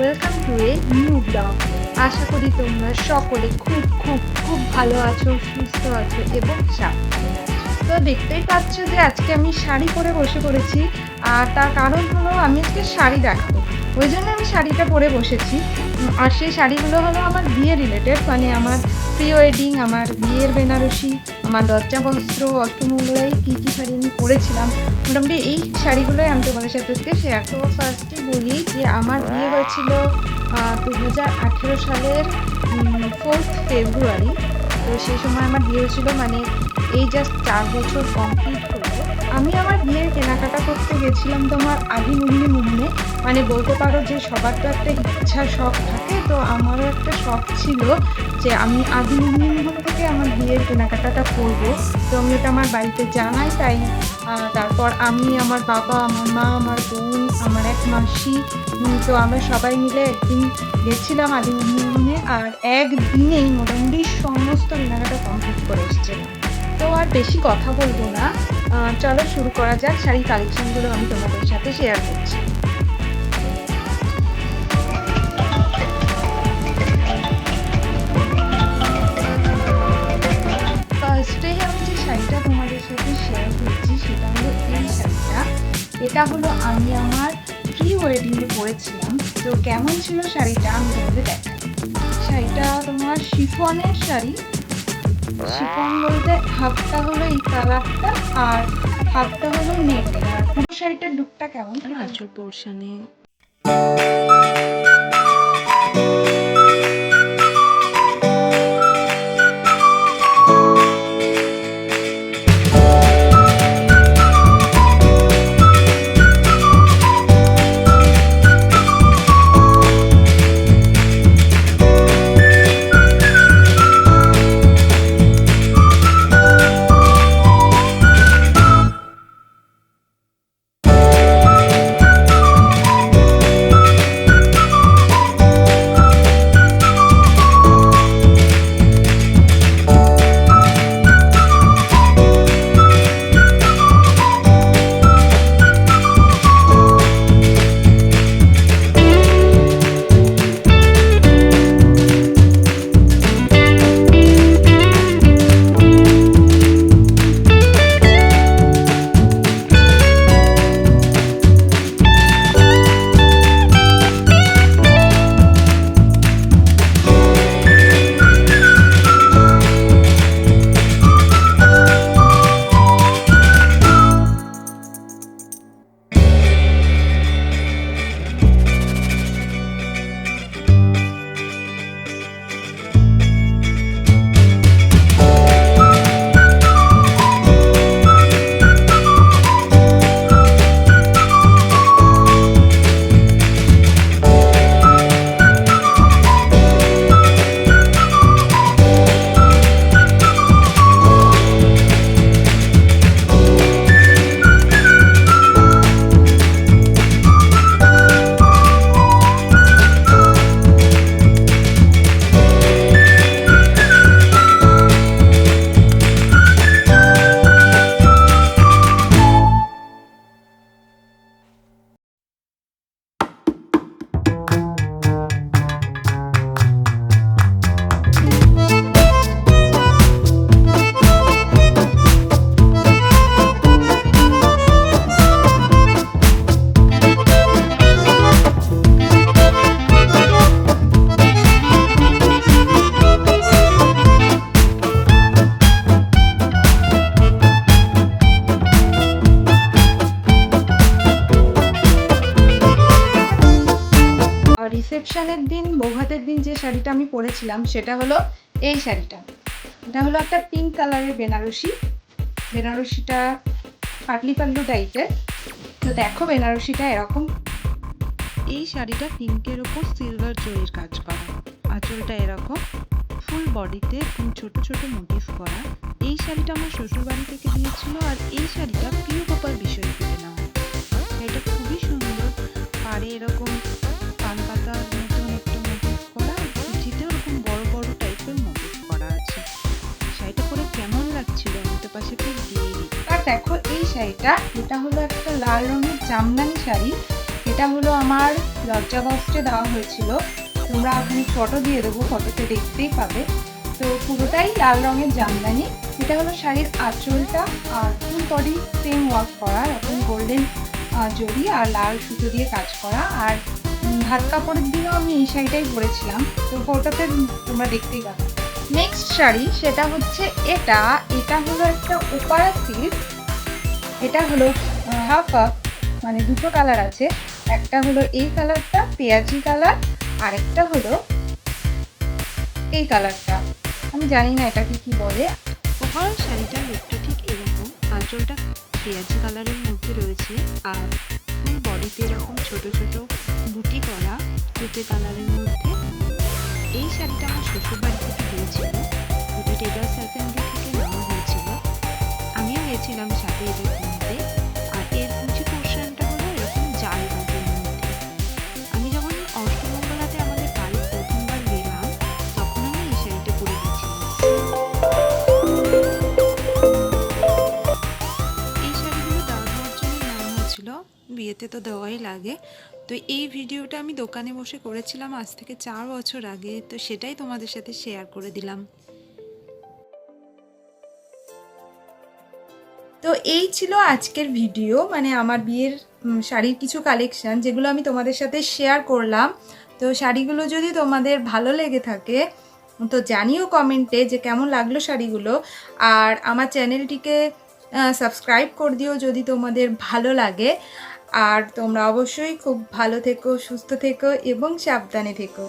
Welcome to a new blog. আশা করি তোমরা সকলে খুব খুব খুব ভালো আছো, সুস্থ আছো এবং সাবধানে আছো। তো দেখতেই পাচ্ছ যে আজকে আমি শাড়ি পরে বসে পড়েছি, আর তার কারণ হলো আমি আজকে শাড়ি দেখাবো, ওই জন্য আমি শাড়িটা পরে বসেছি। আর সেই শাড়িগুলো হলো আমার বিয়ে রিলেটেড, মানে আমার প্রি ওয়েডিং, আমার বিয়ের বেনারসি, আমার লজ্জাবস্ত্র, অষ্টমঙ্গলায় কী কী শাড়ি আমি পরেছিলাম, মোটামুটি এই শাড়িগুলোই আমি তোমাদের সাথে আজকে শেয়ার করবো। ফার্স্টে বলি যে আমার বিয়ে হয়েছিল 2018 সালের 4th ফেব্রুয়ারি। তো সেই সময় আমার বিয়ে হয়েছিল, মানে এই জাস্ট 4 বছর কমপ্লিট হলো। আমি আমার বিয়ের কেনাকাটা করতে গেছিলাম তোমার আদিমুহিনী মোহনে। মানে বলতে পারো যে সবার তো একটা ইচ্ছা, শখ থাকে, তো আমারও একটা শখ ছিল যে আমি আদিমুহিনী মোহন থেকে আমার বিয়ের কেনাকাটাটা করবো। তো আমি ওটা আমার বাড়িতে জানাই, তাই তারপর আমি, আমার বাবা, আমার মা, আমার বোন, আমার এক মাসি, তো আমরা সবাই মিলে একদিন গেছিলাম আদিমুহিনী মোহনে, আর একদিনেই মোটামুটি সমস্ত কেনাকাটা কমপ্লিট করে এসেছিলাম। তো আর বেশি কথা বলবো না, চলো শুরু করা যাক। শাড়ি কালেকশনগুলো আমি তোমাদের সাথে শেয়ার করছি। ফার্স্টেই আমি যে শাড়িটা তোমাদের সাথে শেয়ার করছি সেটা হলো এই শাড়িটা। এটা হলো আমি আমার প্রি ওয়েডিংয়ে পরেছিলাম। তো কেমন ছিল শাড়িটা আমি তোমাদের দেখাই। শাড়িটা তোমার শিফনের শাড়ি। শিফন বলতে হাফটা হলো এই কালারটা আর হাফটা হলো নেট। আর পুরো শাড়িটার লুকটা কেমন আঁচল পোর্শনে রিসেপশনের দিন, বৌভাতের দিন যে শাড়িটা আমি পরেছিলাম সেটা হলো এই শাড়িটা। এটা হলো একটা পিঙ্ক কালারের বেনারসি। বেনারসিটা পাটলি পাল্লু টাইপের। তো দেখো বেনারসিটা এরকম। এই শাড়িটা পিঙ্কের ওপর সিলভার জরির কাজ করা, আঁচলটা এরকম, ফুল বডিতে ছোট ছোট মোটিভ করা। এই শাড়িটা আমার শ্বশুর বাড়ি থেকে দিয়েছিল, আর এই শাড়িটা প্রিয় গোপাল বিষয় থেকে নেওয়া। এটা খুবই সুন্দর, পাড়ে এরকম পান পাতার মতন একটু মোটিভ করা, কুচিতে ওরকম বড় বড় টাইপের মোটিভ করা আছে। শাড়িটা পরে কেমন লাগছিল আমি তো পাশে দিয়ে দিই। আর দেখো এই শাড়িটা, এটা হলো একটা লাল রঙের জামদানি শাড়ি। এটা হলো আমার লজ্জাবস্ত্রে দেওয়া হয়েছিল। তোমরা ওখানে ফটো দিয়ে দেবো, ফটোতে দেখতেই পাবে। তো পুরোটাই লাল রঙের জামদানি। এটা হলো শাড়ির আঁচলটা, আর ফুল বডি সেম ওয়ার্ক করা, এরকম গোল্ডেন জরি আর লাল সুতো দিয়ে কাজ করা। আর ভাত কাপড়ের দিনও আমি এই শাড়িটাই পরেছিলাম, তো ফটোতে তোমরা দেখতেই পাবে। নেক্সট শাড়ি সেটা হচ্ছে এটা হলো একটা ওপারা সিল্ক। এটা হলো হাফ হাফ, মানে দুটো কালার আছে। একটা হলো এই কালারটা পেঁয়াজি কালার, আর একটা হলো এই কালারটা, আমি জানি না এটাকে কি বলে। ওভারঅল শাড়িটার লুকটা ঠিক এরকম। আঁচলটা পেঁয়াজি কালারের মধ্যে রয়েছে আর ফুল বডিতে এরকম ছোট ছোট বুটি করা তুতে কালারের মধ্যে। এই শাড়িটা আমার শ্বশুর বাড়ি থেকে দিয়েছিল, ওটা টেলার্স অ্যাসেম্বলি থেকে নেওয়া হয়েছিল। আমিও গেছিলাম সাথে এদের কিনতে। আর এর কুচি পোর্শনটা হলো এরকম জাল বাটির মধ্যে। আমি যখন অষ্টমঙ্গলাতে আমাদের বাড়ি প্রথমবার গেলাম, তখন আমি এই শাড়িটা পরে গেছিলাম। এই শাড়িগুলো দাওয়াত দেওয়ার জন্য নেওয়া হয়েছিল, বিয়েতে তো দেওয়াই লাগে। তো এই ভিডিওটা আমি দোকানে বসে করেছিলাম আজ থেকে 4 বছর আগে, তো সেটাই তোমাদের সাথে শেয়ার করে দিলাম। তো এই ছিল আজকের ভিডিও, মানে আমার বিয়ের শাড়ির কিছু কালেকশন যেগুলো আমি তোমাদের সাথে শেয়ার করলাম। তো শাড়িগুলো যদি তোমাদের ভালো লেগে থাকে তো জানিও কমেন্টে যে কেমন লাগলো শাড়িগুলো। আর আমার চ্যানেলটিকে সাবস্ক্রাইব করে দিও যদি তোমাদের ভালো লাগে। আর তোমরা অবশ্যই খুব ভালো থেকো, সুস্থ থেকো এবং সাবধানে থেকো।